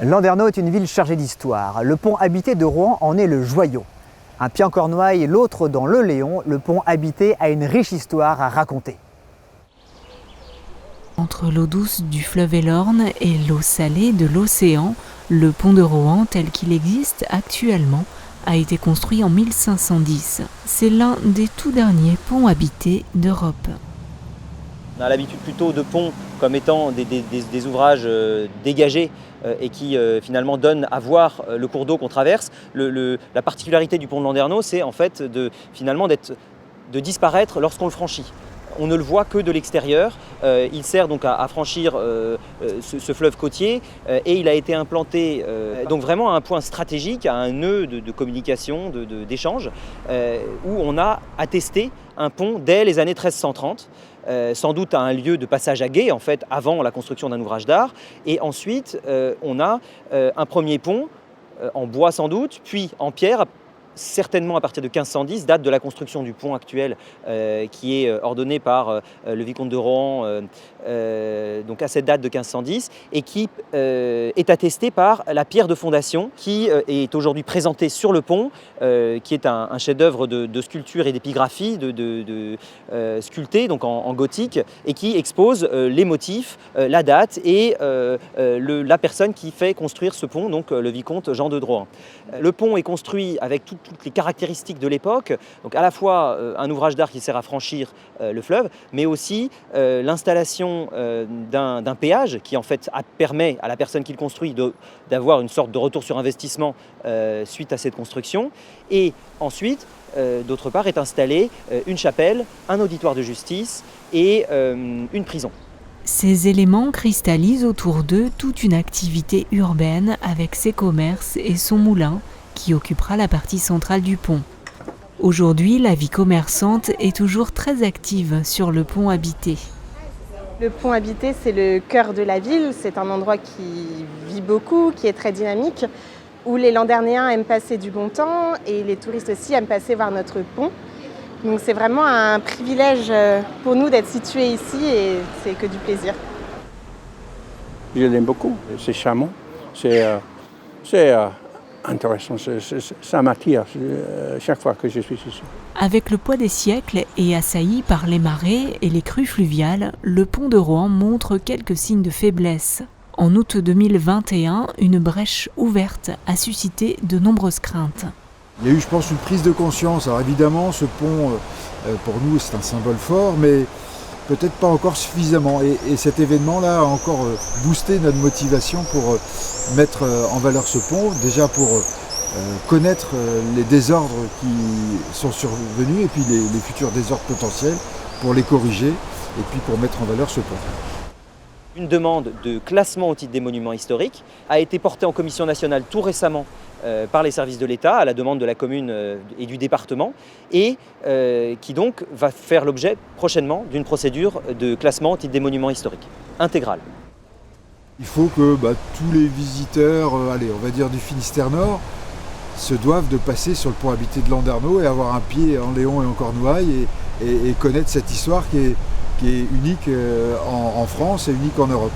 Landerneau est une ville chargée d'histoire. Le pont habité de Rohan en est le joyau. Un pied en Cornouailles, l'autre dans le Léon, le pont habité a une riche histoire à raconter. Entre l'eau douce du fleuve Elorn et l'eau salée de l'océan, le pont de Rohan tel qu'il existe actuellement a été construit en 1510. C'est l'un des tout derniers ponts habités d'Europe. On a l'habitude plutôt de ponts comme étant des ouvrages dégagés et qui finalement donnent à voir le cours d'eau qu'on traverse. La particularité du pont de Landerneau, c'est en fait de disparaître lorsqu'on le franchit. On ne le voit que de l'extérieur. Il sert donc à franchir ce fleuve côtier et il a été implanté donc vraiment à un point stratégique, à un nœud de communication, d'échange, où on a attesté un pont dès les années 1330. Sans doute à un lieu de passage à gué, en fait, avant la construction d'un ouvrage d'art. Et ensuite, on a un premier pont, en bois sans doute, puis en pierre, certainement à partir de 1510, date de la construction du pont actuel qui est ordonné par le vicomte de Rohan, donc à cette date de 1510, et qui est attesté par la pierre de fondation qui est aujourd'hui présentée sur le pont, qui est un chef-d'œuvre de sculpture et d'épigraphie sculpté donc en gothique, et qui expose les motifs, la date et la personne qui fait construire ce pont, donc le vicomte Jean de Drouin. Le pont est construit avec toutes les caractéristiques de l'époque, donc à la fois un ouvrage d'art qui sert à franchir le fleuve, mais aussi l'installation d'un péage qui en fait permet à la personne qui le construit d'avoir une sorte de retour sur investissement suite à cette construction. Et ensuite, d'autre part, est installée une chapelle, un auditoire de justice et une prison. Ces éléments cristallisent autour d'eux toute une activité urbaine avec ses commerces et son moulin qui occupera la partie centrale du pont. Aujourd'hui, la vie commerçante est toujours très active sur le pont habité. Le pont habité, c'est le cœur de la ville. C'est un endroit qui vit beaucoup, qui est très dynamique, où les Landernéens aiment passer du bon temps et les touristes aussi aiment passer voir notre pont. Donc c'est vraiment un privilège pour nous d'être situés ici et c'est que du plaisir. Je l'aime beaucoup, c'est charmant, c'est intéressant, ça m'attire chaque fois que je suis ici. Avec le poids des siècles et assailli par les marées et les crues fluviales, le pont de Rohan montre quelques signes de faiblesse. En août 2021, une brèche ouverte a suscité de nombreuses craintes. Il y a eu, je pense, une prise de conscience. Alors évidemment, ce pont, pour nous, c'est un symbole fort, mais peut-être pas encore suffisamment. Et cet événement-là a encore boosté notre motivation pour mettre en valeur ce pont, déjà pour connaître les désordres qui sont survenus et puis les futurs désordres potentiels, pour les corriger et puis pour mettre en valeur ce pont. Une demande de classement au titre des monuments historiques a été portée en commission nationale tout récemment par les services de l'État à la demande de la commune et du département et qui donc va faire l'objet prochainement d'une procédure de classement au titre des monuments historiques intégrale. Il faut que tous les visiteurs, on va dire du Finistère Nord, se doivent de passer sur le pont habité de Landerneau et avoir un pied en Léon et en Cornouailles et connaître cette histoire qui est unique en France et unique en Europe.